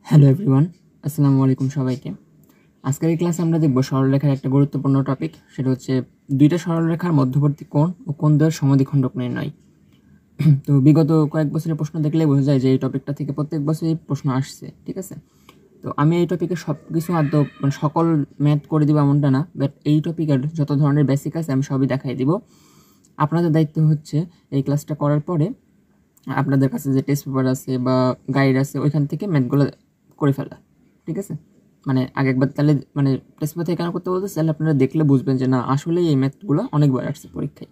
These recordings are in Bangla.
হ্যালো এভরিওয়ান, আসসালামু আলাইকুম সবাইকে। আজকের এই ক্লাসে আমরা দেখব সরলরেখার একটা গুরুত্বপূর্ণ টপিক, সেটা হচ্ছে দুইটা সরলরেখার মধ্যবর্তী কোণ ও কোণ দ্বয়ের সমদ্বিখণ্ডক নির্ণয়। তো বিগত কয়েক বছরের প্রশ্ন দেখলেই বোঝা যায় যে এই টপিকটা থেকে প্রত্যেক বছরই প্রশ্ন আসছে, ঠিক আছে। তো আমি এই টপিকে সব কিছু আদৌ সকল ম্যাথ করে দিব এমনটা না, বাট এই টপিকের যত ধরনের বেসিক আছে আমি সবই দেখাই দিব। আপনাদের দায়িত্ব হচ্ছে এই ক্লাসটা করার পরে আপনাদের কাছে যে টেস্ট পেপার আছে বা গাইড আছে ওইখান থেকে ম্যাথগুলো করে ফেলা, ঠিক আছে। মানে আগে একবার তাহলে মানে টেস্ট পেপার থেকে কেন করতে বলতে, তাহলে আপনারা দেখলে বুঝবেন যে না আসলে এই ম্যাথগুলো অনেকবার আসছে পরীক্ষায়,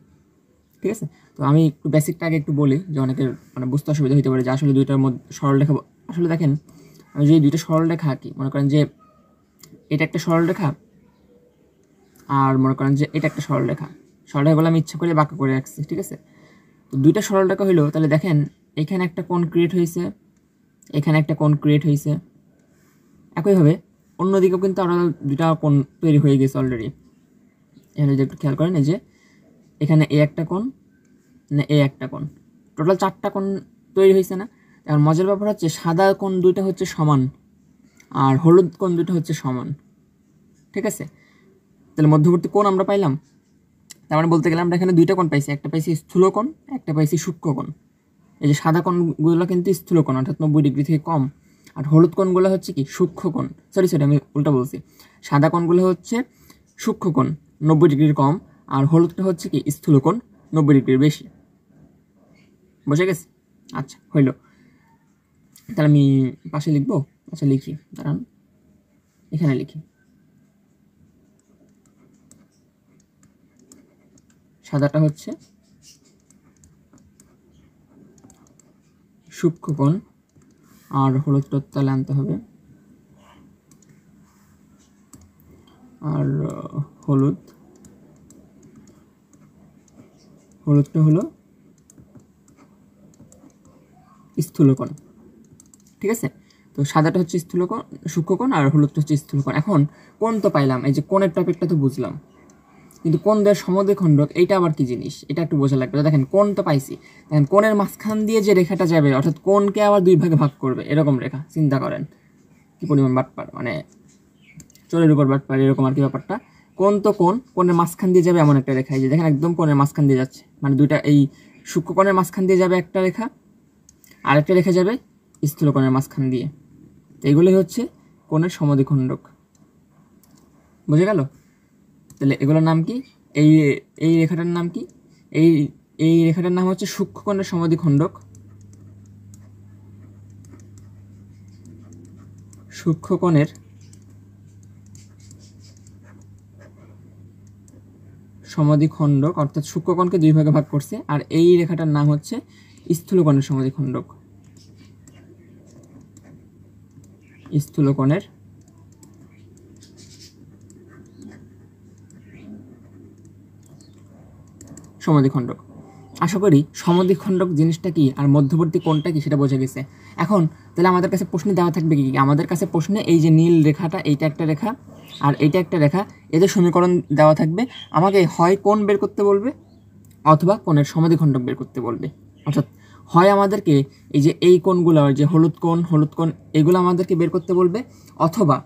ঠিক আছে। তো আমি একটু বেসিকটা আগে একটু বলি, যে অনেকের মানে বুঝতে অসুবিধা হতে পারে যে আসলে দুইটার মধ্যে সরলরেখা। আসলে দেখেন, আমি যদি দুইটা সরলরেখা আঁকি, মনে করেন যে এটা একটা সরলরেখা আর মনে করেন যে এটা একটা সরলরেখাগুলো আমি ইচ্ছা করে বাঁকা করে রাখছি, ঠিক আছে। তো দুইটা সরলরেখা হইলো, তাহলে দেখেন এখানে একটা কোণ ক্রিয়েট হয়েছে, এখানে একটা কোণ ক্রিয়েট হয়েছে। একইভাবে অন্যদিকেও কিন্তু আরও দুটা কোণ তৈরি হয়ে গেছে অলরেডি। এখানে যদি একটু খেয়াল করেন, এই যে এখানে এ একটা কোণ, না এ একটা কোণ, টোটাল চারটা কোণ তৈরি হয়েছে না। এখন মজার ব্যাপার হচ্ছে সাদা কোণ দুইটা হচ্ছে সমান আর হলুদ কোণ দুইটা হচ্ছে সমান, ঠিক আছে। তাহলে মধ্যবর্তী কোণ আমরা পাইলাম। তার মানে বলতে গেলে আমরা এখানে দুইটা কোণ পাইছি, একটা পাইছি স্থূল কোণ, একটা পাইছি সূক্ষ্ম কোণ। এই যে সাদা কোণগুলো কিন্তু স্থূল কোণ, অর্থাৎ 90 ডিগ্রি থেকে কম, আর হলুদ কোণগুলো হচ্ছে কি সূক্ষ্ম কোণ। সরি আমি উল্টা বলছি, সাদা কোণগুলো হচ্ছে সূক্ষ্ম কোণ 90 ডিগ্রির কম, আর হলুদটা হচ্ছে কি স্থূল কোণ 90 ডিগ্রির বেশি। বুঝে গেছে? আচ্ছা, হইল। তাহলে আমি পাশে লিখবো। আচ্ছা লিখি, দাঁড়ান, এখানে লিখি। সাদাটা হচ্ছে সূক্ষ্ম কোণ আর হলুদটা তাহলে আনতে হবে, আর হলুদটা হলো স্থূলকোণ, ঠিক আছে। তো সাদাটা হচ্ছে সূক্ষ্মকোণ আর হলুদটা হচ্ছে স্থূলকোণ। এখন কোণ তো পাইলাম, এই যে কোণের টপিকটা তো বুঝলাম, কিন্তু কোণ দ্বয়ের সমদ্বিখণ্ডক এইটা আবার কি জিনিস, এটা একটু বোঝা লাগবে। দেখেন কোণ তো পাইছি, দেখেন কোণের মাঝখান দিয়ে যে রেখাটা যাবে, অর্থাৎ কোণকে আবার দুই ভাগে ভাগ করবে, এরকম রেখা চিন্তা করেন কি পরিমাণ বাটপার, মানে চোরের উপর বাটপার, এরকম আর কি ব্যাপারটা। কোণ তো কোণের মাঝখান দিয়ে যাবে এমন একটা রেখা, এই যে দেখেন একদম কোণের মাঝখান দিয়ে যাচ্ছে, মানে দুইটা এই সূক্ষ্মকোণের মাঝখান দিয়ে যাবে একটা রেখা, আর একটা রেখা যাবে স্থূলকোণের মাঝখান দিয়ে। এইগুলোই হচ্ছে কোণের সমদ্বিখণ্ডক। বুঝে গেল? তাহলে এগুলোর নাম কি? এই এই রেখাটার নাম কি? এই এই রেখাটার নাম হচ্ছে সূক্ষ্মকোণের সমদ্বিখণ্ডক। সূক্ষ্মকোণের সমদ্বিখণ্ডক, অর্থাৎ সূক্ষ্মকোণকে দুই ভাগে ভাগ করছে। আর এই রেখাটার নাম হচ্ছে স্থূলকোণের সমদ্বিখণ্ডক। স্থূলকোণের সমদ্বিখণ্ডক। আশা করি সমদ্বিখণ্ডক জিনিসটা কি আর মধ্যবর্তী কোণটা কি সেটা বোঝা গেছে। এখন তাহলে আমাদের কাছে প্রশ্নে দেওয়া থাকবে কি? আমাদের কাছে প্রশ্নে এই যে নীল রেখাটা, এইটা একটা রেখা আর এইটা একটা রেখা, এদের সমীকরণ দেওয়া থাকবে। আমাকে হয় কোণ বের করতে বলবে অথবা কোণের সমদ্বিখণ্ডক বের করতে বলবে। অর্থাৎ হয় আমাদেরকে এই যে এই কোণগুলো, যে হলুদ কোণ এগুলো আমাদেরকে বের করতে বলবে, অথবা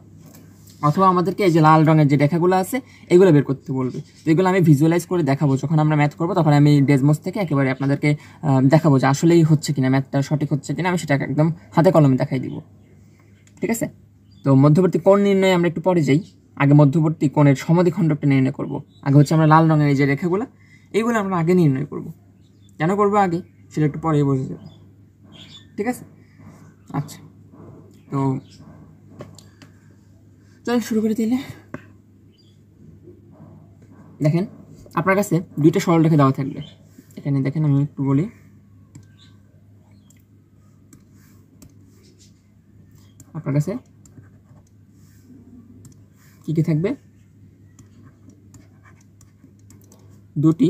আমাদেরকে এই যে লাল রঙের যে রেখাগুলো আছে এগুলো বের করতে বলবে। তো এগুলো আমি ভিজুয়ালাইজ করে দেখাবো, যখন আমরা ম্যাথ করবো তখন আমি ডেসমোস থেকে একেবারে আপনাদেরকে দেখাবো যে আসলেই হচ্ছে কিনা, ম্যাথটা সঠিক হচ্ছে কিনা, আমি সেটা একদম হাতে কলমে দেখাই দিব, ঠিক আছে। তো মধ্যবর্তী কোণ নির্ণয়ে আমরা একটু পরে যাই, আগে মধ্যবর্তী কোণের সমদ্বিখণ্ডকটা নির্ণয় করব। আগে হচ্ছে আমরা লাল রঙের এই যে রেখাগুলো, এইগুলো আমরা আগে নির্ণয় করব। কেন করবো আগে সেটা একটু পরেই বোঝা যাবে, ঠিক আছে। আচ্ছা, তো চল শুরু করে দিলে। দেখেন আপনার কাছে দুইটা সরলরেখা দেওয়া থাকবে। এখানে দেখেন আমি একটু বলি, আপনার কাছে কি কি থাকবে? দুটি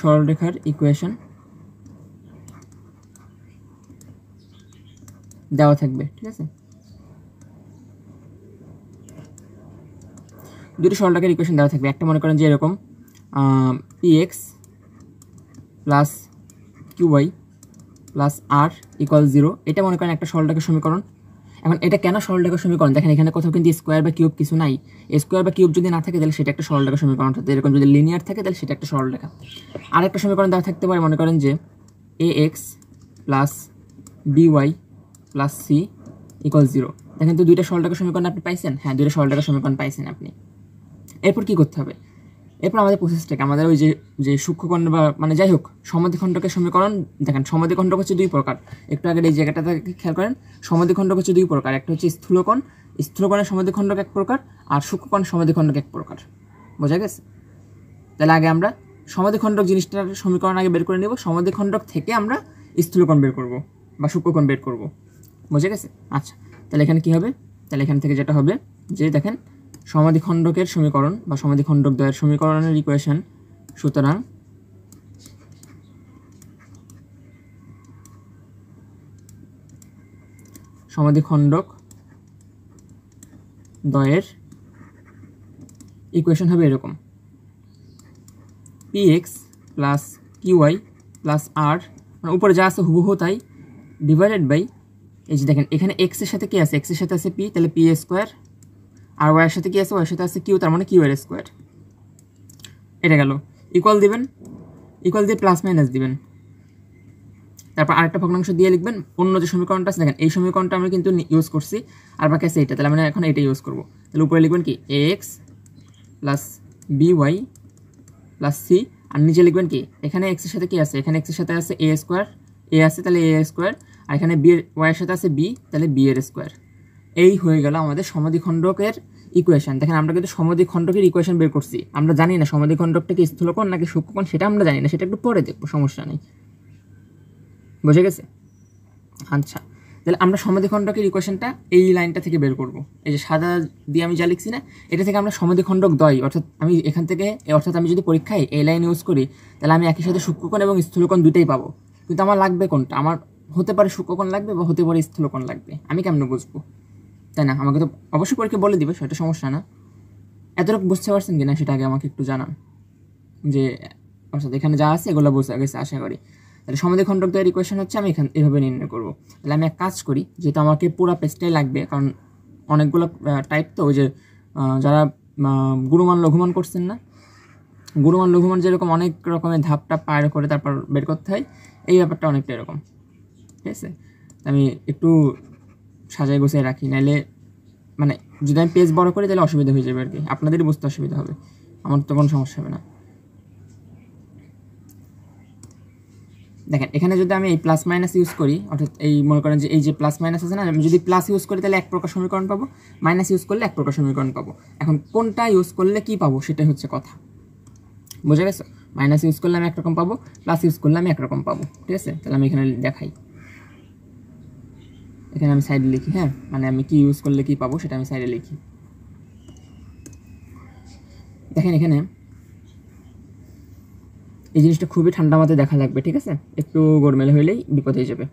সরলরেখার ইকুয়েশন দেওয়া থাকবে, ঠিক আছে। দুটি সরলরেখার ইকুয়েশন দেওয়া থাকবে। একটা মনে করেন যে এরকম px প্লাস qy প্লাস আর ইকুয়াল 0, এটা মনে করেন একটা সরলরেখার সমীকরণ। এখন এটা কেন সরলরেখার সমীকরণ? দেখেন এখানে কোথাও কিন্তু স্কোয়ার বা কিউব কিছু নাই। স্কোয়ার বা কিউব যদি না থাকে তাহলে সেটা একটা সরলরেখার সমীকরণ, অর্থাৎ এরকম যদি লিনিয়ার থাকে তাহলে সেটা একটা সরলরেখা। আর একটা সমীকরণ দেওয়া থাকতে পারে, মনে করেন যে ax plus by plus c equal 0। দেখেন তো দুইটা সরলরেখার সমীকরণ আপনি পাইছেন? হ্যাঁ, দুইটা সরলরেখার সমীকরণ পাইছেন আপনি। এরপর কি করতে হবে? এরপর আমাদের প্রসেসটাকে আমাদের ওই যে সূক্ষ্মখণ্ড বা মানে যাই হোক সমদ্বিখণ্ডকের সমীকরণ, দেখেন সমদ্বিখণ্ডক হচ্ছে দুই প্রকার। একটু আগে এই জায়গাটাতে খেয়াল করেন, সমদ্বিখণ্ডক হচ্ছে দুই প্রকার, একটা হচ্ছে স্থূলকোণ, স্থূলকোণের সমদ্বিখণ্ডক এক প্রকার, আর সূক্ষ্মকোণ সমদ্বিখণ্ডক এক প্রকার। বোঝা গেছে? তাহলে আগে আমরা সমদ্বিখণ্ডক জিনিসটার সমীকরণ আগে বের করে নেব, সমদ্বিখণ্ডক থেকে আমরা স্থূলকোণ বের করব বা সূক্ষ্মকোণ বের করব। বোঝা গেছে? আচ্ছা, তাহলে এখানে কি হবে? তাহলে এখান থেকে যেটা হবে যে দেখেন সমদ্বিখণ্ডকের সমীকরণ বা সমদ্বিখণ্ডক দ্বয়ের সমীকরণের ইকুয়েশন, সুতরাং সমদ্বিখণ্ডক দ্বয়ের ইকুয়েশন হবে এরকম: px plus qy plus r, মানে উপরে যা আছে হুবহু তাই, ডিভাইডেড বাই এই যে দেখেন এখানে x এর সাথে কি আছে? x এর সাথে আছে p, তাহলে p স্কোয়ার, আর y এর সাথে কি আছে? y এর সাথে আছে q, তার মানে q এর স্কোয়ার। এটা গেল। ইকুয়াল দিবেন, ইকুয়াল দিয়ে প্লাস মাইনাস দিবেন, তারপর আরেকটা ভগ্নাংশ দিয়ে লিখবেন। অন্য যে সমীকরণটা আছে দেখেন এই সমীকরণটা আমরা কিন্তু ইউজ করছি, আর বাকি আছে এটা, তাহলে আমরা এখন এটা ইউজ করব। তাহলে উপরে লিখবেন কি ax plus by plus c, আর নিচে লিখবেন কি এখানে x এর সাথে কি আছে? এখানে x এর সাথে আছে a স্কোয়ার, a আছে তাহলে a স্কোয়ার, আর এখানে b এর y এর সাথে আছে b, তাহলে b এর স্কোয়ার। এই হয়ে গেল আমাদের সমদ্বিখণ্ডকের ইকুয়েশন। দেখেন আমরা কিন্তু সমদ্বিখণ্ডকের ইকুয়েশন বের করছি, আমরা জানি না সমদ্বিখণ্ডকটা কি স্থূলকোণ নাকি সূক্ষ্মকোণ, সেটা আমরা জানি না, সেটা একটু পরে দেখবো, সমস্যা নেই। বুঝে গেছে? আচ্ছা, তাহলে আমরা সমদ্বিখণ্ডকের ইকুয়েশনটা এই লাইনটা থেকে বের করব। এই যে সাদা দিয়ে আমি যা লিখছি না, এটা থেকে আমরা সমদ্বিখণ্ডক দ্বয়, অর্থাৎ আমি এখান থেকে, অর্থাৎ আমি যদি পরীক্ষায় এই লাইন ইউজ করি তাহলে আমি একই সাথে সূক্ষ্মকোণ এবং স্থূলকোণ দুটোই পাবো। কিন্তু আমার লাগবে কোনটা? আমার হতে পারে সূক্ষ্মকোণ লাগবে বা হতে পারে স্থূলকোণ লাগবে, আমি কেমন বুঝবো? তাই না? আমাকে তো অবশ্যই পরীক্ষা বলে দিবে, সেটা সমস্যা না। এতটুকু বুঝতে পারছেন কি না সেটা আগে আমাকে একটু জানান, যে অর্থাৎ এখানে যা আছে এগুলো বোঝা গেছে আশা করি। তাহলে সমদ্বিখণ্ডক দ্বয়ের ইকুয়েশন হচ্ছে আমি এভাবে নির্ণয় করব। তাহলে আমি এক কাজ করি, যেহেতু আমাকে পুরো পেজটাই লাগবে, কারণ অনেকগুলো টাইপ, তো ওই যে যারা গুণমান লঘুমান করছেন না, গুণমান লঘুমান যেরকম অনেক রকমের ধাপটা পার করে তারপর বের করতে হয়, এই ব্যাপারটা অনেকটা এরকম। ঠিক আছে, আমি একটু সাজাই গুছিয়ে রাখি, নাহলে মানে যদি আমি পেজ বড় করি তাহলে অসুবিধা হয়ে যাবে আর কি, আপনাদেরই বুঝতে অসুবিধা হবে, আমার তো কোনো সমস্যা হবে না। দেখেন এখানে যদি আমি এই প্লাস মাইনাস ইউজ করি, অর্থাৎ এই মনে করেন যে এই যে প্লাস মাইনাস আছে না, আমি যদি প্লাস ইউজ করি তাহলে এক প্রকার সমীকরণ পাবো, মাইনাস ইউজ করলে এক প্রকার সমীকরণ পাবো। এখন কোনটা ইউজ করলে কি পাবো সেটাই হচ্ছে কথা। বোঝা গেছে? মাইনাস ইউজ করলে আমি একরকম পাবো, প্লাস ইউজ করলে আমি একরকম পাবো। ঠিক আছে, তাহলে আমি এখানে দেখাই, এখানে আমি সাইডে লিখি। হ্যাঁ, মানে আমি কি ইউজ করলে কি পাবো সেটা আমি সাইডে লিখি। দেখেন এখানে এই জিনিসটা খুবই ঠান্ডা মাথায় দেখা লাগবে, ঠিক আছে? একটু গরমেলে হইলেই বিপদ হয়ে যাবে।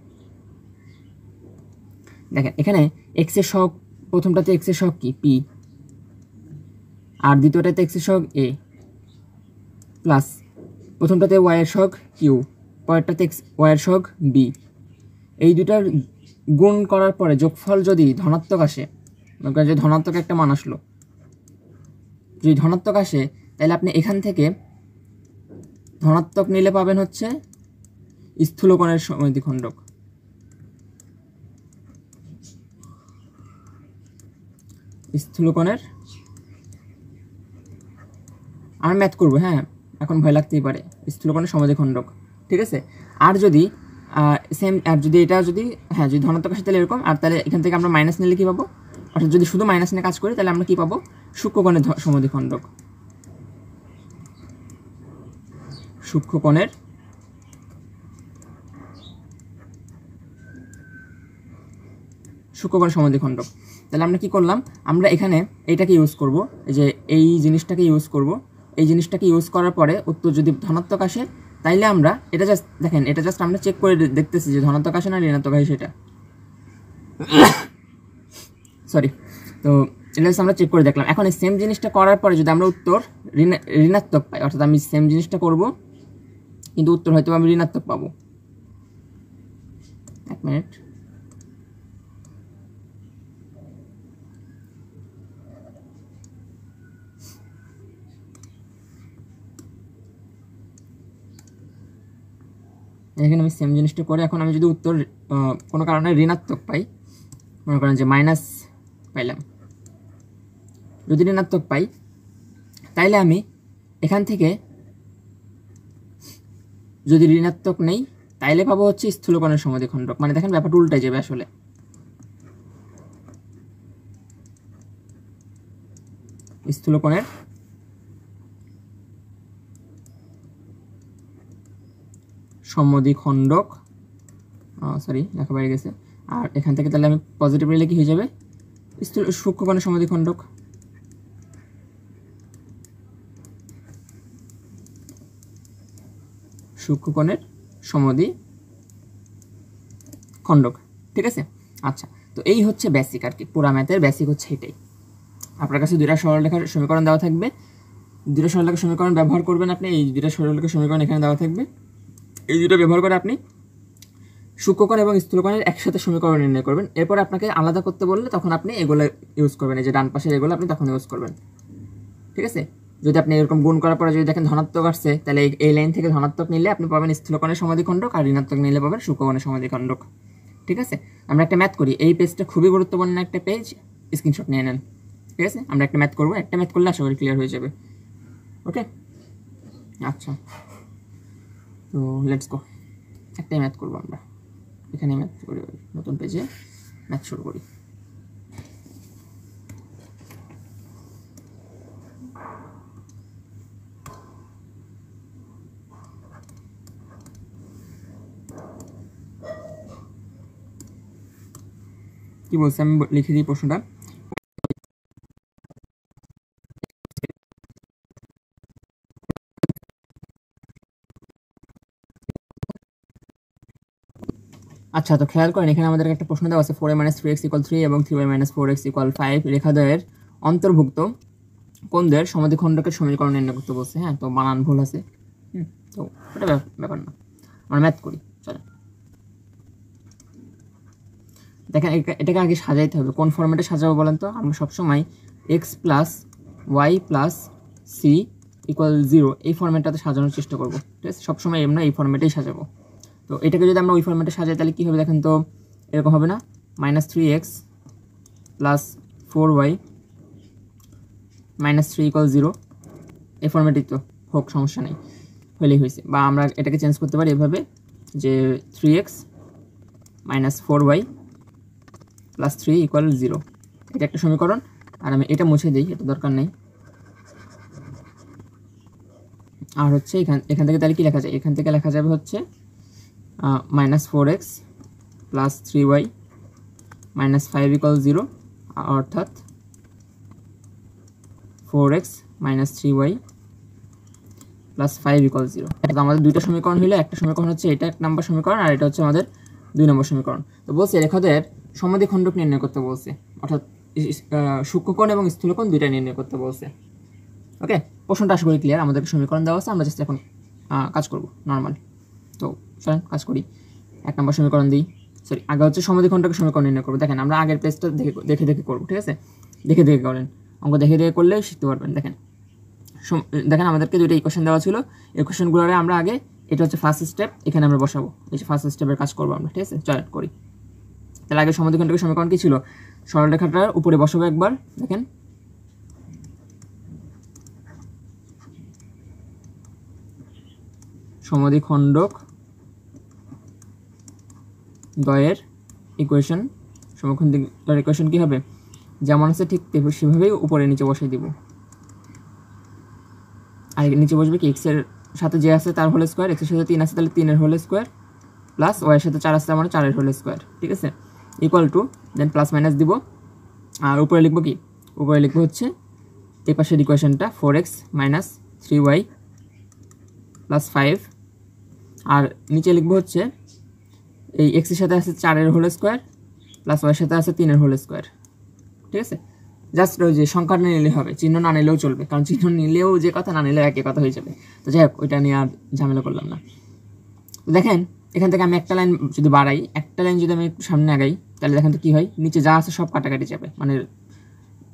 দেখেন এখানে এক্স এর সহগ, প্রথমটাতে এক্স এর সহগ কি? পি, আর দ্বিতীয়টাতে এক্স এর সহগ এ, প্লাস প্রথমটাতে ওয়াই এর সহগ কিউ, পরেরটাতে এক্স ওয়াই এর সহগ বি। এই দুটার গুণ করার পরে যোগফল যদি ধনাত্মক আসে, যে ধনাত্মক একটা মান আসলো, যদি ধনাত্মক আসে তাহলে আপনি এখান থেকে ধনাত্মক নিলে পাবেন হচ্ছে স্থূলকোণের সমদ্বিখণ্ডক। স্থূলকোণের, আমি ম্যাথ করবো, হ্যাঁ এখন ভয় লাগতেই পারে, স্থূলকোণের সমদ্বিখণ্ডক। ঠিক আছে, আর যদি সেম, আর যদি এটা যদি হ্যাঁ যদি ধনাত্মক আসে তাহলে এরকম, আর তাহলে এখান থেকে আমরা মাইনাস নিলে কী পাবো? অর্থাৎ যদি শুধু মাইনাস নিয়ে কাজ করি তাহলে আমরা কী পাবো? সূক্ষ্মকোণের সমদ্বিখণ্ডক। সূক্ষ্মকোণের সমদ্বিখণ্ডক। তাহলে আমরা কি করলাম? আমরা এখানে এইটাকে ইউজ করব, যে এই জিনিসটাকে ইউজ করব। এই জিনিসটাকে ইউজ করার পরে উত্তর যদি ধনাত্মক আসে তাইলে আমরা এটা জাস্ট দেখেন, এটা জাস্ট আমরা চেক করে দেখতেছি যে ধনাত্মক আসে না ঋণাত্মক আসে সেটা। সরি, তো এটা আমরা চেক করে দেখলাম। এখন এই সেম জিনিসটা করার পরে যদি আমরা উত্তর ঋণাত্মক পাই, অর্থাৎ আমি সেম জিনিসটা করব কিন্তু উত্তর হয়তো আমি ঋণাত্মক পাবো, মিনিট। এখানে আমি সেম জিনিসটা করে এখন আমি যদি উত্তর কোনো কারণে ঋণাত্মক পাই, মনে করেন যে মাইনাস পাইলাম, যদি ঋণাত্মক পাই তাইলে আমি এখান থেকে যদি ঋণাত্মক নেই তাইলে পাবো হচ্ছে স্থূলকোণের সমদ্বিখণ্ডক। মানে দেখেন ব্যাপারটা উল্টে যাবে আসলে। স্থূলকোণের সমদ্বিখণ্ডক, সরি লেখা বাইরে গেছে। আর এখান থেকে তাহলে আমি পজিটিভ নিলে কি হয়ে যাবে, সূক্ষ্মকোণের সমদ্বিখণ্ডক। সূক্ষ্মকোণের সমদ্বিখণ্ডক, ঠিক আছে। আচ্ছা, তো এই হচ্ছে বেসিক আর কি, পুরা ম্যাথের বেসিক হচ্ছে এটাই। আপনার কাছে দুইটা সরলরেখার সমীকরণ দেওয়া থাকবে, দুইটা সরলরেখার সমীকরণ ব্যবহার করবেন আপনি। এই দুইটা সরলরেখার সমীকরণ এখানে দেওয়া থাকবে, এই দুটো ব্যবহার করে আপনি সূক্ষ্মকোণ এবং স্থূলকোণের একসাথে সমীকরণ নির্ণয় করবেন। এরপর আপনাকে আলাদা করতে বললে তখন আপনি এগুলো ইউজ করবেন, এই যে ডান পাশের এগুলো আপনি তখন ইউজ করবেন, ঠিক আছে। যদি আপনি এরকম গুণ করার পরে যদি দেখেন ধনাত্মক আসছে, তাহলে এই লাইন থেকে ধনাত্মক নিলে আপনি পাবেন স্থূলকোণের সমদ্বিখণ্ডক, আর ঋণাত্মক নিলে পাবেন সূক্ষ্মকোণের সমদ্বিখণ্ডক, ঠিক আছে। আমরা একটা ম্যাথ করি, এই পেজটা খুবই গুরুত্বপূর্ণ একটা পেজ, স্ক্রিনশট নিয়ে নেন, ঠিক আছে। আমরা একটা ম্যাথ করবো, একটা ম্যাথ করলে আশা করি ক্লিয়ার হয়ে যাবে, ওকে। আচ্ছা, তো লেটস গো, একটাই ম্যাথ করবো আমরা। এখানে ম্যাথ করি, নতুন পেজে ম্যাথ শুরু করি। কি বলছে আমি লিখে দিই প্রশ্নটা। আচ্ছা, তো খেয়াল করেন এখানে আমাদের একটা প্রশ্ন দেওয়া আছে 4a - 3x = 3 এবং 3y - 4x = 5 রেখাদ্বয়ের অন্তর্ভুক্ত কোণদ্বয়ের সমদ্বিখণ্ডকের সমীকরণ নির্ণয় করতে বলছে। হ্যাঁ, তো বানান ভুল আছে, তো এটা ব্যাপার না, আমরা ম্যাথ করি, চলেন। দেখেন এটাকে আগে সাজাইতে হবে, কোন ফরম্যাটে সাজাবো বলেন তো। আমরা সবসময় x + y + c = 0 এই ফরম্যাটটাতে সাজানোর চেষ্টা করবো, ঠিক আছে। সবসময় আমরা এই ফরম্যাটেই সাজাবো। তো এটাকে যদি আমরা ওই ফরম্যাটে সাজাই তাহলে কী হবে দেখেন তো, এরকম হবে না, -3x + 4y - 3 = 0 এই ফরম্যাটেই তো হোক, সমস্যা নেই, হলেই হয়েছে। বা আমরা এটাকে চেঞ্জ করতে পারি এভাবে যে 3x - 4y + 3 = 0, এটা একটা সমীকরণ। আর আমি এটা মুছে দিই, এটা দরকার নেই। আর হচ্ছে এখান থেকে তাহলে কি লেখা যায়, এখান থেকে লেখা যাবে হচ্ছে -4x + 3y - 5 = 0, অর্থাৎ 4x - 3y + 5 = 0। এটা আমাদের দুইটা সমীকরণ হলো, একটা সমীকরণ হচ্ছে এটা 1 নম্বর সমীকরণ, আর এটা হচ্ছে আমাদের 2 নম্বর সমীকরণ। তো বলছে রেখাদ্বয়ের সমদ্বিখণ্ডক নির্ণয় করতে বলছে, অর্থাৎ সূক্ষ্মকোণ এবং স্থূলকোণ দুইটা নির্ণয় করতে বলছে, ওকে। প্রশ্নটা আশা করি ক্লিয়ার। আমাদের সমীকরণ দেওয়া আছে, আমরা জাস্ট এখন কাজ করব নর্মাল। তো চলেন কাজ করি। 1 নম্বর সমীকরণ দিই, সরি আগে হচ্ছে সমদ্বিখণ্ডকের সমীকরণ নির্ণয় করবো। দেখেন আমরা আগের পেজটা দেখে করবো, ঠিক আছে। দেখে করেন, অঙ্ক দেখে করলে শিখতে পারবেন। দেখেন আমাদেরকে দুইটা ইকুয়েশন দেওয়া ছিল, ইকুয়েশনগুলোরে আমরা আগে, এটা হচ্ছে ফার্স্ট স্টেপ, এখানে আমরা বসাবো, এই যে ফার্স্ট স্টেপের কাজ করবো আমরা, ঠিক আছে। চলেন করি। তাহলে আগে সমদ্বিখণ্ডকের সমীকরণ কি ছিল, সরলরেখাটার উপরে বসাবো একবার, দেখেন সমদ্বিখণ্ডক দ্বয়ের ইকুয়েশন, সমদ্বিখণ্ডকের ইকুয়েশন কি হবে, যেমন আছে ঠিক সেভাবেই উপরে নিচে বসাই দিব। আর নিচে বসবে কি, এক্স এর সাথে যে আছে তার হোল স্কোয়ার, এক্স এর সাথে 3 আছে তাহলে 3 এর হোল স্কোয়ার, প্লাস ওয়াই এর সাথে 4 আছে তার মানে 4 এর হোল স্কোয়ার, ঠিক আছে, equal to, then plus minus দিব। আর উপরে লিখবো কি, উপরে লিখবো হচ্ছে এই পাশের ইকুয়েশনটা 4x - 3y + 5, আর নিচে লিখবো হচ্ছে এই এক্স এর সাথে আছে 4 এর হোল স্কোয়ার, প্লাস ওয়াই এর সাথে আছে 3 এর হোল স্কোয়ার, ঠিক আছে। জাস্ট ওই যে সংখ্যাটা নিলে হবে, চিহ্ন না নিলেও চলবে, কারণ চিহ্ন নিলেও যে কথা, না নিলেও একই কথা হয়ে যাবে। তো যাই হোক, ওইটা নিয়ে আর ঝামেলা করলাম না। তো দেখেন এখান থেকে আমি একটা লাইন যদি বাড়াই, একটা লাইন যদি আমি একটু সামনে আগাই, তাহলে দেখেন তো কী হয়, নিচে যা আছে সব কাটাকাটি যাবে, মানে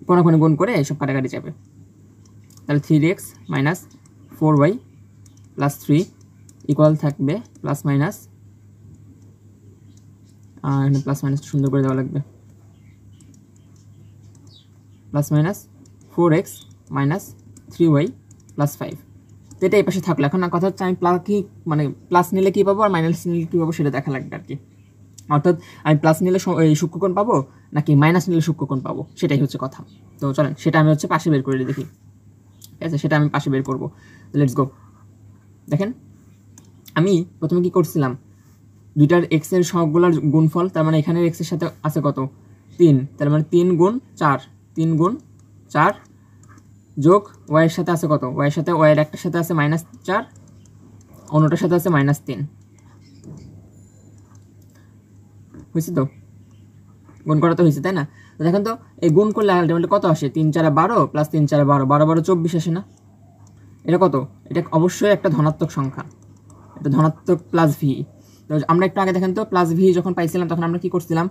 কোনাকুনি গুণ করে সব কাটাকাটি যাবে। তাহলে 3x minus 4y plus 3 equal থাকবে প্লাস মাইনাস, এখানে প্লাস মাইনাস সুন্দর করে দেওয়া লাগবে, plus minus 4x minus 3y plus 5। তো এটা এই পাশে থাকলো। এখন কথা হচ্ছে আমি মানে প্লাস নিলে কী পাবো আর মাইনাস নিলে কী পাবো সেটা দেখা লাগবে আর কি। অর্থাৎ আমি প্লাস নিলে সূক্ষ্মকোণ পাবো নাকি মাইনাস নিলে সূক্ষ্মকোণ পাবো, সেটাই হচ্ছে কথা। তো চলেন সেটা আমি হচ্ছে পাশে বের করে দেখি। ঠিক আছে, সেটা আমি পাশে বের করবো। Let's go. দেখেন আমি প্রথমে কি করছিলাম, দুইটার এক্সের সহগগুলোর গুণফল, তার মানে এখানের এক্সের সাথে আছে কত 3, তার মানে 3 গুণ 4, 3 গুণ 4 যোগ ওয়াইয়ের সাথে আছে কত, ওয়াইয়ের সাথে ওয়াইয়ের একটার সাথে আছে -4, অন্যটার সাথে আছে -3। হয়েছে তো, গুণ করা তো হয়েছে, তাই না? তো দেখেন তো এই গুণ করলে আলটিমেটলি কত আসে, 3 4 12 প্লাস 3 4 12, 12 12 24 আসে না? এটা কত? এটা অবশ্যই একটা ধনাত্মক সংখ্যা, এটা ধনাত্মক প্লাস ভি। তো আমরা একটু আগে দেখেন তো প্লাস ভি যখন পাইছিলাম তখন আমরা কি করছিলাম,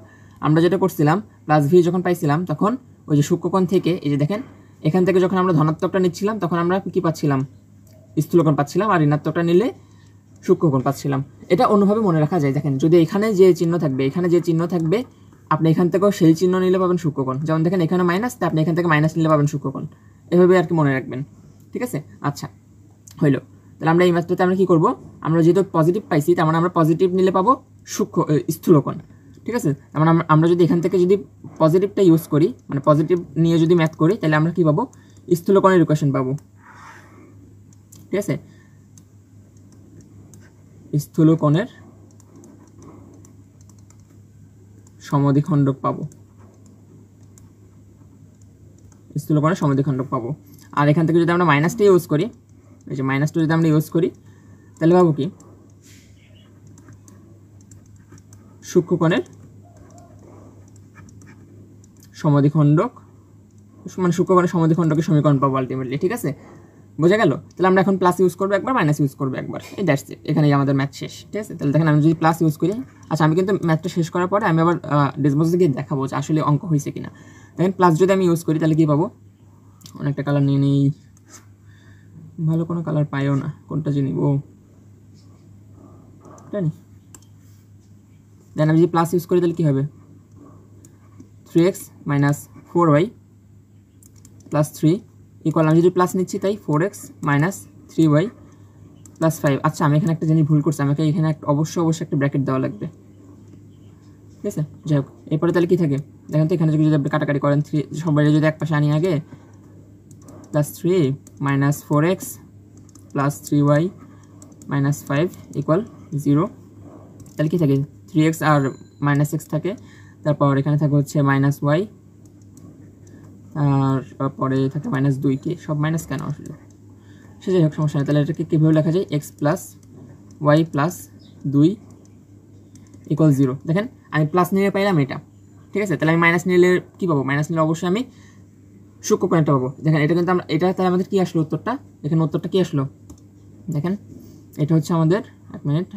আমরা যেটা করছিলাম প্লাস ভি যখন পাইছিলাম তখন ওই যে সূক্ষ্মকোণ থেকে, এই যে দেখেন এখান থেকে যখন আমরা ধনাত্মকটা নিচ্ছিলাম তখন আমরা কি পাচ্ছিলাম, স্থূলকোণ পাচ্ছিলাম, আর ঋণাত্মকটা নিলে সূক্ষ্মকোণ পাচ্ছিলাম। এটা অন্যভাবে মনে রাখা যায়। দেখেন যদি এখানে যে চিহ্ন থাকবে, এখানে যে চিহ্ন থাকবে, আপনি এখান থেকেও সেই চিহ্ন নিলে পাবেন সূক্ষ্মকোণ। যেমন দেখেন এখানে মাইনাস, তাই আপনি এখান থেকে মাইনাস নিলে পাবেন সূক্ষ্মকোণ। এভাবে আর কি মনে রাখবেন। ঠিক আছে, আচ্ছা হইলো। তাহলে আমরা এই মাত্রাতে আমরা কি করব, আমরা যেহেতু পজিটিভ পাইছি তার মানে আমরা পজিটিভ নিলে পাবো স্থূলকোণ। ঠিক আছে, তার মানে আমরা যদি এখান থেকে যদি পজিটিভটা ইউজ করি, মানে পজিটিভ নিয়ে যদি ম্যাথ করি, তাহলে আমরা কি পাবো, স্থূলকোণের ইকুয়েশন পাবো। ঠিক আছে, স্থূলকোণের সমদ্বিখণ্ডক পাবো, স্থূলকোণের সমদ্বিখণ্ডক পাবো। আর এখান থেকে যদি আমরা মাইনাসটা ইউজ করি, এই যে মাইনাসটা যদি আমরা ইউজ করি, তাহলে পাবো কি, সূক্ষ্মকোণের সমদ্বিখণ্ডক, মানে সূক্ষ্মকোণের সমদ্বিখণ্ডকের সমীকরণ পাবো আলটিমেটলি। ঠিক আছে, বোঝা গেল? তাহলে আমরা এখন প্লাস ইউজ করবো একবার, মাইনাস ইউজ করবো একবার, এই দ্যাটস ইট। এখানেই আমাদের ম্যাথ শেষ। ঠিক আছে, তাহলে দেখেন আমি যদি প্লাস ইউজ করি, আচ্ছা আমি কিন্তু ম্যাথটা শেষ করার পরে আমি আবার ডেসবোসে গিয়ে দেখাবো যে আসলে অঙ্ক হয়েছে কিনা। দেখেন প্লাস যদি আমি ইউজ করি তাহলে কি পাবো, অনেকটা কালার নিয়ে নিই, ভালো কোনো কালার পাইও না, কোনটা যে নিব, জানি। দেন আমি যদি প্লাস ইউজ করি তাহলে কী হবে, 3x minus 4y plus 3 equal, আমি যদি প্লাস নিচ্ছি তাই 4x মাইনাস 3y প্লাস 5। আচ্ছা আমি এখানে একটা জিনিস ভুল করছি, আমাকে এখানে অবশ্যই একটা ব্র্যাকেট দেওয়া লাগবে। ঠিক আছে, যাই হোক, এরপরে তাহলে কী থাকে দেখেন তো, এখানে যদি আপনি কাটাকাটি করেন, 3 সবাই যদি এক পাশে আনি আগে, plus 3 minus 4x plus 3y minus 5 equal 0। তাহলে কী থাকে, 3x আর মাইনাস x থাকে, তারপর এখানে থাকে হচ্ছে মাইনাস y, আর পরে থাকে -2, কি সব মাইনাস কেন আসলে, সে যাই হোক সমস্যা নেই। তাহলে এটাকে কীভাবে লেখা যায়, x plus y plus 2 equal 0। দেখেন আমি প্লাস নিলে পাইলাম এটা। ঠিক আছে, তাহলে আমি মাইনাস নিলে কী পাবো, মাইনাস নিলে অবশ্যই আমি সূক্ষ্মকোণটা পাবো। দেখেন এটা কিন্তু আমরা, এটা তাহলে আমাদের কী আসলো উত্তরটা, এখানে উত্তরটা কী আসলো, দেখেন এটা হচ্ছে আমাদের, এক মিনিট,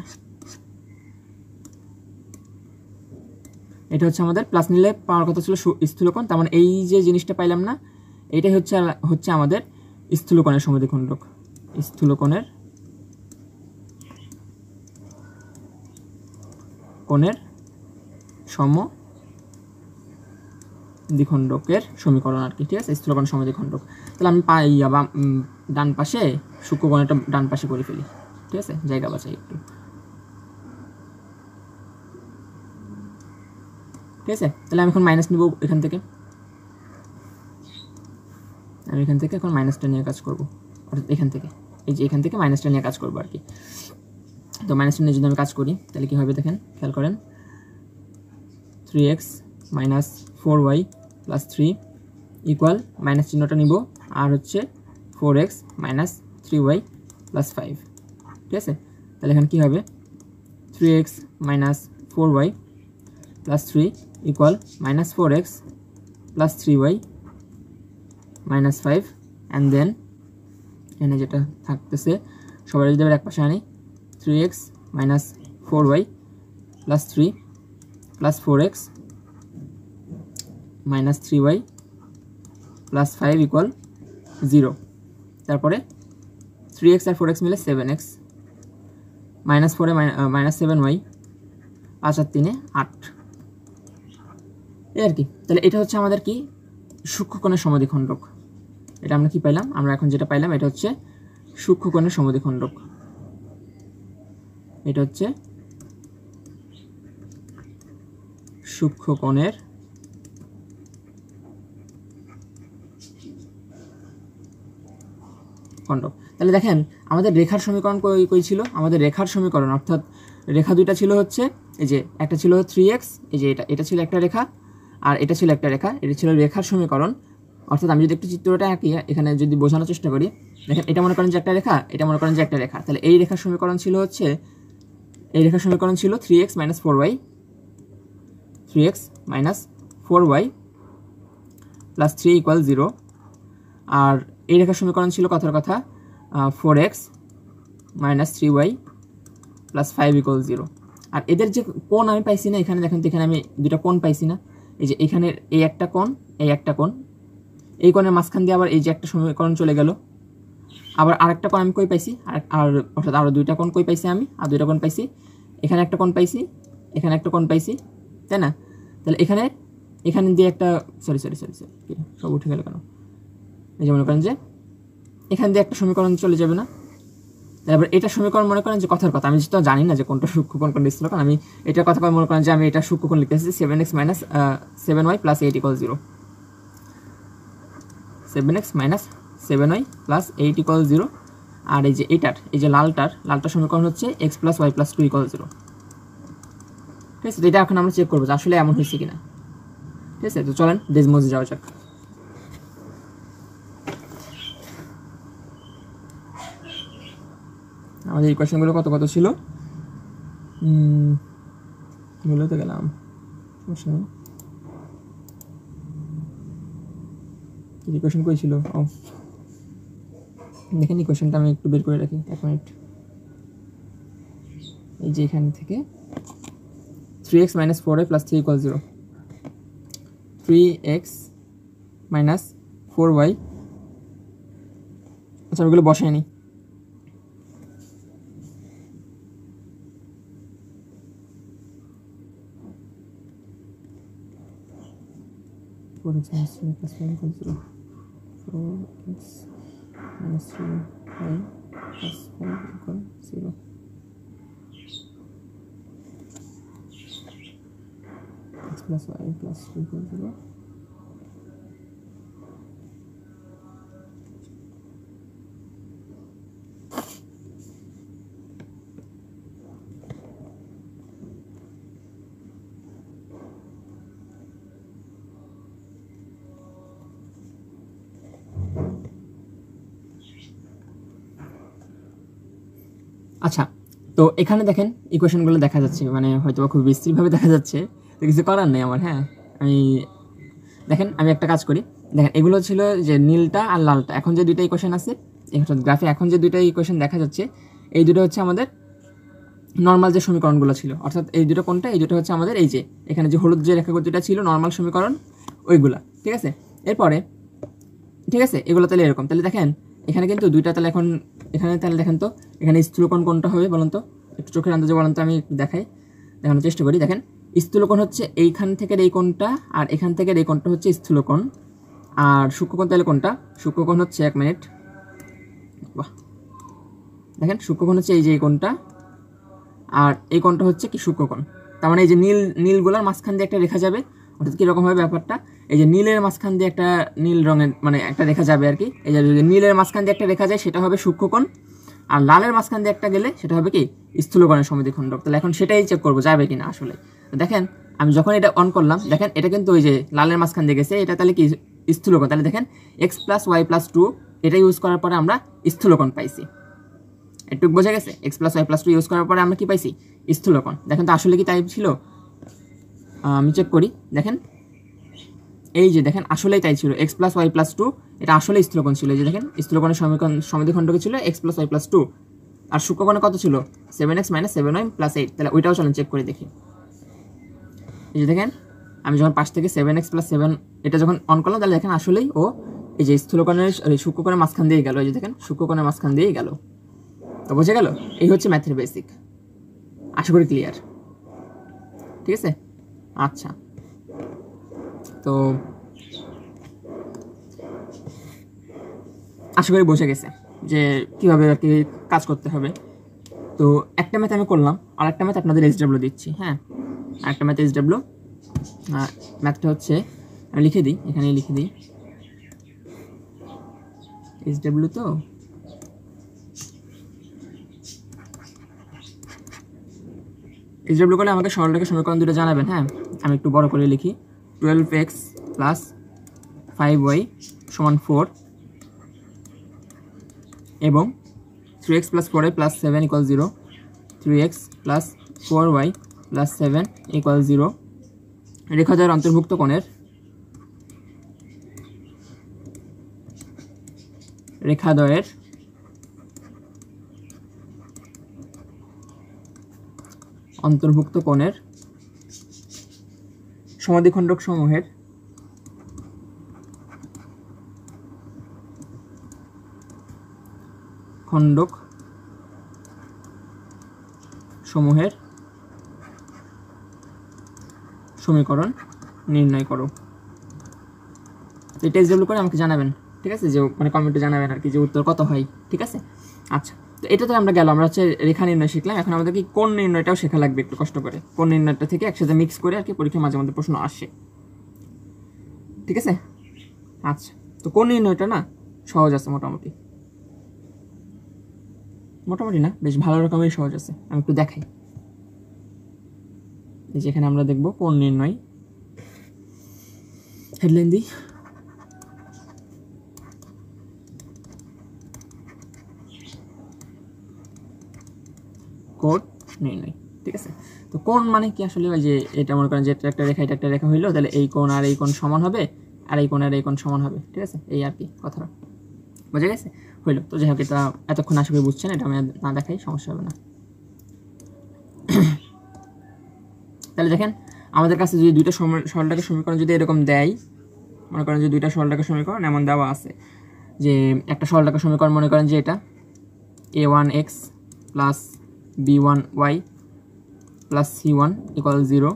এটা হচ্ছে আমাদের প্লাস নিলে পাওয়ার কথা ছিল স্থূলকোণ, তার মানে এই যে জিনিসটা পাইলাম না, এইটাই হচ্ছে আমাদের স্থূলকোণের সমদ্বিখণ্ডক, স্থূলকোণের সমদ্বিখণ্ডকের সমীকরণ আর কি। ঠিক আছে, স্থূলকোণ সমদ্বিখণ্ডক। তাহলে আমি পাই ডান পাশে সূক্ষ্মকোণটা ডান পাশে করে ফেলি। ঠিক আছে, জায়গা বাঁচাই একটু। ঠিক আছে, তাহলে আমি এখন মাইনাস নিব এখান থেকে, আমি এখান থেকে এখন মাইনাসটা নিয়ে কাজ করবো, অর্থাৎ এখান থেকে, এই যে এখান থেকে মাইনাসটা নিয়ে কাজ করবো আর কি। তো মাইনাসটা নিয়ে যদি আমি কাজ করি তাহলে কী হবে দেখেন, খেয়াল করেন, 3x minus 4y plus 3 equal, minus চিহ্নটা নিব, আর হচ্ছে 4x মাইনাস 3y প্লাস 5। ঠিক আছে, তাহলে এখানে কী হবে, 3x minus 4y plus 3 equal minus 4x plus 3y minus 5, and then এখানে যেটা থাকতেছে সবাই যদি এক পাশে আনি, 3x minus 4y plus 3 plus 4x minus 3y plus 5 equal 0। তারপরে 3x আর 4x মিলে 7x মাইনাস 4 মাইনাস 7y 5 আর 3 8 এই আর কি। তাহলে এটা হচ্ছে আমাদের কি সূক্ষ্মকোণের সমদ্বিখণ্ডক। এটা আমরা কি পাইলাম, আমরা এখন যেটা পাইলাম এটা হচ্ছে সূক্ষ্মকোণের সমদ্বিখণ্ডক। এটা হচ্ছে সূক্ষ্মকোণের খণ্ডক। তাহলে দেখেন আমাদের রেখার সমীকরণ কই ছিল, আমাদের রেখার সমীকরণ অর্থাৎ রেখা দুইটা ছিল হচ্ছে এই যে একটা ছিল 3x, এই যে এটা ছিল একটা রেখা আর এটা ছিল একটা রেখা, এটা ছিল রেখার সমীকরণ। অর্থাৎ আমি যদি একটু চিত্রটা আঁকি এখানে যদি বোঝানোর চেষ্টা করি, দেখেন এটা মনে করেন যে একটা রেখা, এটা মনে করেন যে একটা রেখা। তাহলে এই রেখার সমীকরণ ছিল হচ্ছে, এই রেখার সমীকরণ ছিল 3x minus 4y, 3x minus 4y plus 3 equal 0। আর এই রেখার সমীকরণ ছিল কথার কথা 4x minus 3y plus 5 equal 0। আর এদের যে কোণ আমি পাইছি না এখানে, দেখেন তো এখানে আমি দুটা কোণ পাইছি না, এই যে এখানের এই একটা কোণ, এই একটা কোণ, এই কোণের মাঝখান দিয়ে আবার এই যে একটা সমীকরণ চলে গেল। আবার আরেকটা কোণ আমি কই পাইছি, আর অর্থাৎ আরও দুইটা কোণ কই পাইছি আমি, আর দুইটা কোণ পাইছি, এখানে একটা কোণ পাইছি, এখানে একটা কোণ পাইছি, তাই না? তাহলে এখানে দিয়ে একটা সরি সব উঠে গেল কেন, এই যে মনে করেন যে এখান দিয়ে একটা সমীকরণ চলে যাবে না। তারপর এটা সমীকরণ মনে করেন যে কথার কথা, আমি তো জানি না যে কোনটা সূক্ষ্মকোণ কোনটা স্থূলকোণ, আমি এটার কথা মনে করেন যে আমি এটা সূক্ষ্মকোণ লিখতেছি 7x minus 7y plus 8 equal 0, 7x minus 7y plus 8 equal 0। আর এই যে এটার এই যে লালটার সমীকরণ হচ্ছে x plus y plus 2 equal 0। ঠিক আছে, তো এটা এখন আমরা চেক করবো যে আসলে এমন হয়েছে কিনা। ঠিক আছে, তো চলেন ডেজমোজে যাওয়া যাক। আমাদের ইকুয়েশনগুলো কত ছিল ভুলে তো গেলাম, সমস্যা নেই। ইকুয়েশন কই ছিল? ও দেখেন ইকুয়েশনটা আমি একটু বের করে রাখি, 1 মিনিট। এই যে এখান থেকে 3x minus 4y plus 3 equal 0, 3x minus 4y, আচ্ছা ওগুলো বসাই নি। x minus 3 plus 1 equals 0, 4x minus 3y plus 5 equal 0, x plus y plus 2 equal 0, আচ্ছা। তো এখানে দেখেন ইকুয়েশনগুলো দেখা যাচ্ছে, মানে হয়তো খুব বিস্তৃতভাবে দেখা যাচ্ছে, তো কিছু করার নেই আমার। হ্যাঁ, দেখেন আমি একটা কাজ করি, দেখেন এগুলো ছিল যে নীলটা আর লালটা। এখন যে দুইটা ইকুয়েশন আছে গ্রাফে, এখন যে দুইটা ইকুয়েশন দেখা যাচ্ছে, এই দুটো হচ্ছে আমাদের নর্মাল যে সমীকরণগুলো ছিল, অর্থাৎ এই দুটো কোনটা, এই দুটো হচ্ছে আমাদের এই যে এখানে যে হলুদ যে রেখাগুলো দুটো ছিল নর্মাল সমীকরণ ওইগুলা। ঠিক আছে, এরপরে ঠিক আছে এগুলো তাহলে এরকম। তাহলে দেখেন এখানে কিন্তু দুইটা, তাহলে এখন এখানে তাহলে দেখেন তো এখানে স্থূলকোণ কোনটা হবে বলুন তো, একটু চোখের আন্দাজে বলুন তো, আমি একটু দেখানোর চেষ্টা করি। দেখেন স্থূলকোণ হচ্ছে এইখান থেকে এই কোণটা, আর এখান থেকে এই কোণটা হচ্ছে স্থূলকোণ। আর সূক্ষ্মকোণ তাহলে কোনটা? সূক্ষ্মকোণ হচ্ছে 1 মিনিট, বাহ, দেখেন সূক্ষ্মকোণ হচ্ছে এই যে এই কোণটা, আর এই কোণটা হচ্ছে কি সূক্ষ্মকোণ। তার মানে এই যে নীলগুলোর মাঝখান দিয়ে একটা রেখা যাবে, অর্থাৎ কীরকম হবে ব্যাপারটা, এই যে নীলের মাঝখান দিয়ে একটা নীল রঙের মানে একটা রেখা যাবে আর কি। এই যে যদি নীলের মাঝখান দিয়ে একটা রেখা যায় সেটা হবে সূক্ষ্মকোণ, আর লালের মাঝখান দিয়ে একটা গেলে সেটা হবে কি স্থূলকোণের সমদ্বিখণ্ডক। তাহলে এখন সেটাই চেক করবো যাবে কিনা আসলে। দেখেন আমি যখন এটা অন করলাম, দেখেন এটা কিন্তু ওই যে লালের মাঝখান দিয়ে গেছে, এটা তাহলে কি স্থূলকোণ। তাহলে দেখেন x প্লাস ওয়াই প্লাস 2 এটা ইউজ করার পরে আমরা স্থূলকোণ পাইছি। একটু বোঝা গেছে? x plus y plus 2 use করার পরে আমরা কি পাইছি? স্থূলকোণ। দেখেন তো আসলে কি তাই ছিল? আমি চেক করি, দেখেন এই যে দেখেন আসলেই তাই ছিল, x প্লাস ওয়াই প্লাস 2 এটা আসলে স্থূলকোণ ছিল। এই যে দেখেন স্থূলকোণের সমদ্বিখণ্ডক ছিল x প্লাস ওয়াই প্লাস 2, আর সূক্ষ্মকোণে কত ছিল 7x - 7y + 8, তাহলে ওইটাও চলেন চেক করে দেখি। এই যে দেখেন আমি যখন পাশ থেকে 7x + 7 এটা যখন অন করলাম তাহলে দেখেন আসলেই ও এই যে স্থূলকোণের সূক্ষ্মকোণের মাঝখান দিয়ে গেল, এই যে দেখেন সূক্ষ্মকোণের মাঝখান দিয়েই গেল। তো বুঝে গেল, এই হচ্ছে ম্যাথের বেসিক। আশা করি ক্লিয়ার, ঠিক আছে। আচ্ছা, তো আশা করি বোঝা গেছে যে কীভাবে আর কি কাজ করতে হবে। তো একটা ম্যাথ আমি করলাম, আর একটা ম্যাথ আপনাদের SW দিচ্ছি। হ্যাঁ, আরেকটা ম্যাথ SW, ম্যাথটা হচ্ছে আমি লিখে দিই, এখানে লিখে দিই SW। তো SW করলে আমাকে সরলরেখার সমীকরণ দুটো জানাবেন। হ্যাঁ, আমি একটু বড় করে লিখি। 12x + 5y = 4 এবং 3x + 4y + 7 = 0, 3x + 4y + 7 = 0। রেখাদ্বয়ের অন্তর্ভুক্ত কোণের অন্তর্ভুক্ত কোণের সমদ্বিখণ্ডক সমূহের সমীকরণ নির্ণয় করো। এটা SW করে আমাকে জানাবেন, ঠিক আছে, যে মানে কমেন্টে জানাবেন আর কি যে উত্তর কত হয়, ঠিক আছে। আচ্ছা, তো এটাতে আমরা গেল, আমরা হচ্ছে রেখা নির্ণয় শিখলাম। এখন আমাদের কি কোণ নির্ণয়টাও শেখা লাগবে একটু কষ্ট করে। কোণ নির্ণয়টা থেকে একসাথে মিক্স করে আর কি পরীক্ষার মাঝে মধ্যে প্রশ্ন আসে, ঠিক আছে। আচ্ছা, তো কোণ নির্ণয়টা না সহজ আছে, মোটামুটি না, বেশ ভালো রকমের সহজ আছে। আমি একটু দেখাই, এই যে এখানে আমরা দেখব কোণ নির্ণয়। হেডলাইন দিই, কোণ নির্ণয়, ঠিক আছে। তো কোণ মানে কি আসলে, ওই যে এটা মনে করেন যে এটা একটা রেখা হইলো, তাহলে এই কোণ আর এই কোণ সমান হবে, আর এই কোণ আর এই কোণ সমান হবে, ঠিক আছে। এই আর কি কথাটা বোঝা গেছে, হইলো। তো যাই হোক, এটা এতক্ষণ আশা করি বুঝছেন, এটা আমি না দেখাই সমস্যা হবে না। তাহলে দেখেন আমাদের কাছে যদি দুইটা সরলরেখার সমীকরণ যদি এরকম দেয়, মনে করেন যে দুইটা সরলরেখার সমীকরণ এমন দেওয়া আছে যে একটা সরলরেখার সমীকরণ মনে করেন যে এটা a1x + b1y + c1 = 0,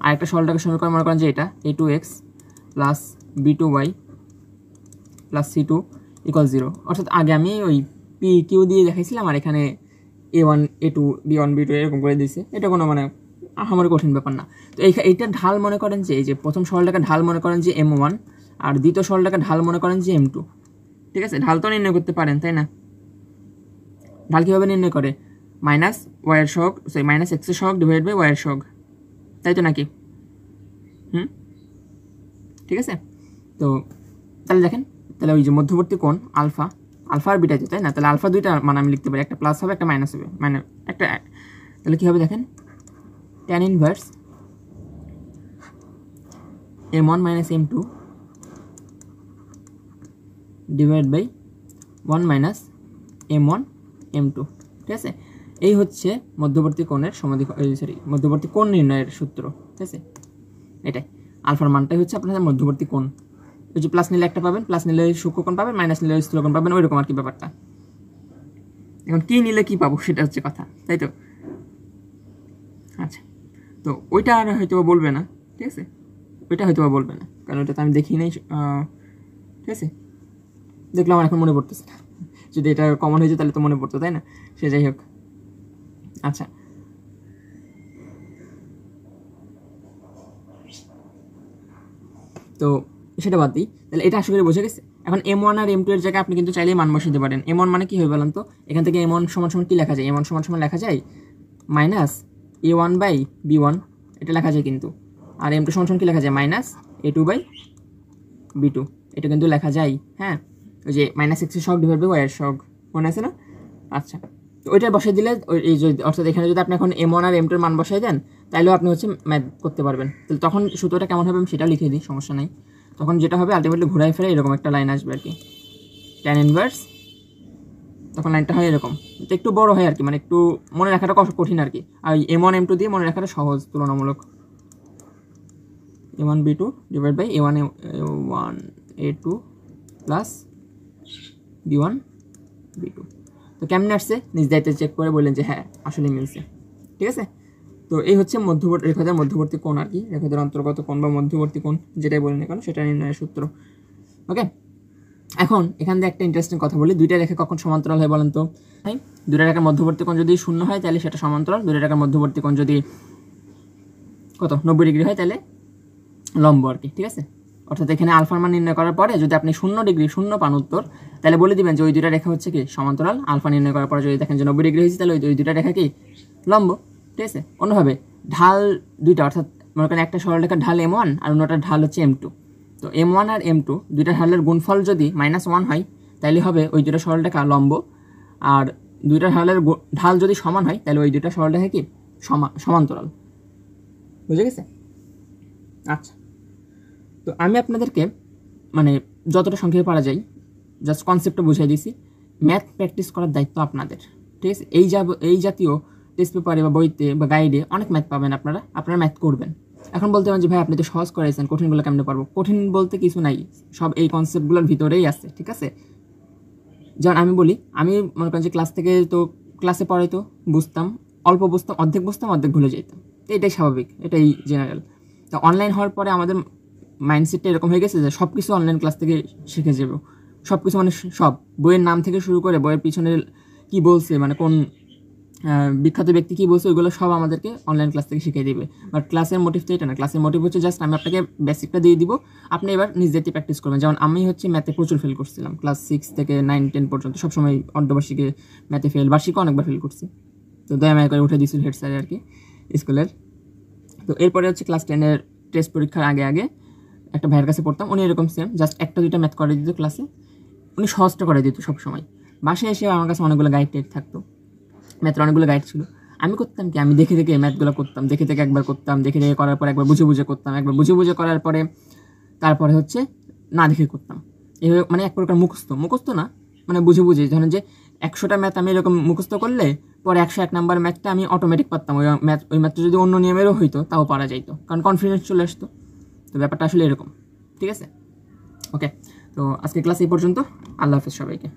আর একটা সরলরেখার সমীকরণ মনে করেন যে এটা a2x + b2y + c2 = 0। অর্থাৎ আগে আমি ওই p q দিয়ে দেখাইছিলাম, আর এখানে a1 a2 b1 b2 এরকম করে দিয়েছে। এটা কোনো মানে আমার কঠিন ব্যাপার না। তো এইটা ঢাল মনে করেন যে এই যে প্রথম সরলরেখার ঢাল মনে করেন যে m1, আর দ্বিতীয় সরলরেখার ঢাল মনে করেন যে m2, ঠিক আছে। ঢাল তো নির্ণয় করতে পারেন, তাই না? ঢাল কীভাবে নির্ণয় করে? -y এর সহগ, -x এর সহগ / y এর সহগ, তাই তো নাকি? ঠিক আছে। তো তাহলে দেখেন, তাহলে ওই যে মধ্যবর্তী কোণ আলফা আর বিটা, তাই না? তাহলে আলফা দুইটা মানে আমি লিখতে পারি, একটা প্লাস হবে একটা মাইনাস হবে, মানে একটা। তাহলে কী হবে দেখেন, tan inverse m1 - m2 / 1 - m1 m2, ঠিক আছে। এই হচ্ছে মধ্যবর্তী কোণের মধ্যবর্তী কোণ নির্ণয়ের সূত্র, ঠিক আছে। এটাই আলফার মানটাই হচ্ছে আপনাদের মধ্যবর্তী কোণ। ওই যে প্লাস নিলে একটা পাবেন, প্লাস নিলে সূক্ষ্মকোণ পাবেন, মাইনাস নিলে স্থূলকোণ পাবেন, ওইরকম আর কি ব্যাপারটা। এখন কি নিলে কি পাবো সেটা হচ্ছে কথা, তাই তো। আচ্ছা, তো ওইটা আর হয়তো বলবে না, ঠিক আছে, ওইটা হয়তো বলবে না, কারণ ওইটা তো আমি দেখি নাই, ঠিক আছে। দেখলাম আমার এখন মনে পড়তেছে না, যদি এটা কমন হয়ে যায় তাহলে তো মনে পড়তো, তাই না? সে যাই হোক। আচ্ছা, তো সেটা বাদ দিই। তাহলে এটা আশা করি বোঝা গেছে। এখন m1 আর m2 এর জায়গায় আপনি কিন্তু চাইলেই মান বসাতে পারেন। m1 মানে কি হবে বলেন তো? এখান থেকে m1 = কি লেখা যায়? m1 = লেখা যায় -a1/b1, এটা লেখা যায় কিন্তু। আর m2 = কি লেখা যায়? -a2/b2, এটা কিন্তু লেখা যায়। হ্যাঁ, ওই যে -x এর সহগ / y এর সহগ, মনে আছে না? আচ্ছা, তো ওইটা বসাই দিলে এই যে অর্থাৎ এখানে যদি আপনি এখন m1 আর m2 এর মান বসাই দেন, তাইলেও আপনি হচ্ছে ম্যাথ করতে পারবেন। তাহলে তখন সূত্রটা কেমন হবে আমি সেটাও লিখে দিই, সমস্যা নাই। তখন যেটা হবে আলটিমেটলি ঘোরায় ফেরে এরকম একটা লাইন আসবে আর কি, tan ইনভার্স তখন লাইনটা হয় এরকম, তো একটু বড় হয় আর কি, মানে একটু মনে রাখাটা কঠিন আর কি। আর M1 M2 দিয়ে মনে রাখাটা সহজ তুলনামূলক। A1 B2 divide by A1 A2 plus B1 B2। তো কেমনে আসছে নিজ দায়িত্বে চেক করে বললেন যে হ্যাঁ আসলে মিলছে, ঠিক আছে। তো এই হচ্ছে মধ্যবর্তী রেখাদের মধ্যবর্তী কোণ আর কি, রেখাদের অন্তর্গত কোণ বা মধ্যবর্তী কোণ যেটাই বলেন না কেন সেটা নির্ণয়ের সূত্র। ওকে, এখন এখান থেকে একটা ইন্টারেস্টিং কথা বলি, দুইটা রেখা কখন সমান্তরাল হয় বলেন তো? তাই দুইটা রেখার মধ্যবর্তী কোণ যদি 0 হয় তাহলে সেটা সমান্তরাল, দুইটা রেখার মধ্যবর্তী কোণ যদি কত 90 ডিগ্রি হয় তাহলে লম্ব আর কি, ঠিক আছে। অর্থাৎ এখানে আলফার মান নির্ণয় করার পরে যদি আপনি 0 ডিগ্রি 0 পান উত্তর, তাহলে বলে দিবেন যে ওই দুইটা রেখা হচ্ছে কি সমান্তরাল। আলফা নির্ণয় করার পরে যদি দেখেন যে 90 ডিগ্রি হয়েছে তাহলে ওই দুইটা রেখা কি লম্ব, ঠিক আছে। অন্যভাবে ঢাল দুইটা, অর্থাৎ মনে করেন একটা সরলরেখার ঢাল M1 আর অন্যটার ঢাল হচ্ছে M2। তো M1 আর M2 দুইটা ঢালের গুণফল যদি -1 হয় তাহলে হবে ওই দুইটা সরলরেখা লম্ব, আর দুইটা ঢালের ঢাল যদি সমান হয় তাহলে ওই দুইটা সরলরেখা কি সমান্তরাল। বুঝে গেছে? আচ্ছা, তো আমি আপনাদেরকে মানে যতটা সংক্ষেপে পারা যায় জাস্ট কনসেপ্টটা বুঝিয়ে দিয়েছি। ম্যাথ প্র্যাকটিস করার দায়িত্ব আপনাদের, ঠিক আছে। এই জাতীয় টেস্ট পেপারে বা বইতে বা গাইডে অনেক ম্যাথ পাবেন, আপনারা ম্যাথ করবেন। এখন বলতে পারেন যে ভাই আপনি তো সহজ করাইছেন, কঠিনগুলো কেমনে পারবো? কঠিন বলতে কিছু নাই, সব এই কনসেপ্টগুলোর ভিতরেই আছে, ঠিক আছে। যেমন আমি বলি, আমি মনে করেন যে ক্লাসে পড়াই তো বুঝতাম, অল্প বুঝতাম, অর্ধেক বুঝতাম, অর্ধেক ভুলে যেতাম, তো এটাই স্বাভাবিক, এটাই জেনারেল। তো অনলাইন হওয়ার পরে আমাদের মাইন্ডসেটটা এরকম হয়ে গেছে যে সব কিছু অনলাইন ক্লাস থেকে শিখে যাবো, সব কিছু মানে সব বইয়ের নাম থেকে শুরু করে বইয়ের পিছনে কি বলছে, মানে কোন বিখ্যাত ব্যক্তি কী বলছে ওইগুলো সব আমাদেরকে অনলাইন ক্লাস থেকে শিখিয়ে দিবে। বাট ক্লাসের মোটিভ তো এটা না, ক্লাসের মোটিভ হচ্ছে জাস্ট আমি আপনাকে বেসিকটা দিয়ে দিব, আপনি এবার নিজেতে প্র্যাকটিস করবেন। যেমন আমি হচ্ছে ম্যাথে প্রচুর ফেল করছিলাম, ক্লাস 6 থেকে 9 10 পর্যন্ত সবসময় অর্ধবার্ষিকে ম্যাথে ফেল, বার্ষিকও অনেকবার ফেল করছি। তো দয়া মায়া করে উঠে দিয়েছিল হেড স্যার আর কি স্কুলের। তো এরপরে হচ্ছে ক্লাস 10-এর টেস্ট পরীক্ষার আগে আগে একটা ভাইয়ের কাছে পড়তাম, উনি এরকম সেম জাস্ট একটা দুইটা ম্যাথ করে দিত ক্লাসে, উনি সহজটা করে দিত সবসময়। বাসায় এসে আমার কাছে অনেকগুলো গাইড টাইড থাকতো, ম্যাথের অনেকগুলো গাইড ছিল। আমি করতাম কি, আমি দেখে দেখে ম্যাথগুলো করতাম, দেখে দেখে একবার করতাম, দেখে দেখে করার পরে একবার বুঝে বুঝে করতাম, একবার বুঝে বুঝে করার পরে তারপরে হচ্ছে না দেখে করতাম। এইভাবে মানে এক প্রকার মুখস্থ না, মানে বুঝে বুঝে। ধরেন যে 100টা ম্যাথ আমি এরকম মুখস্থ করলে পরে 101 নাম্বার ম্যাথটা আমি অটোমেটিক পারতাম, ওই ম্যাথটা যদি অন্য নিয়মেরও হইতো তাও পারা যাইতো, কারণ কনফিডেন্স চলে আসতো। তো ব্যাপারটা আসলে এরকম, ঠিক আছে। ওকে, তো আজকে ক্লাস এই পর্যন্ত। আল্লাহ হাফেজ সবাইকে।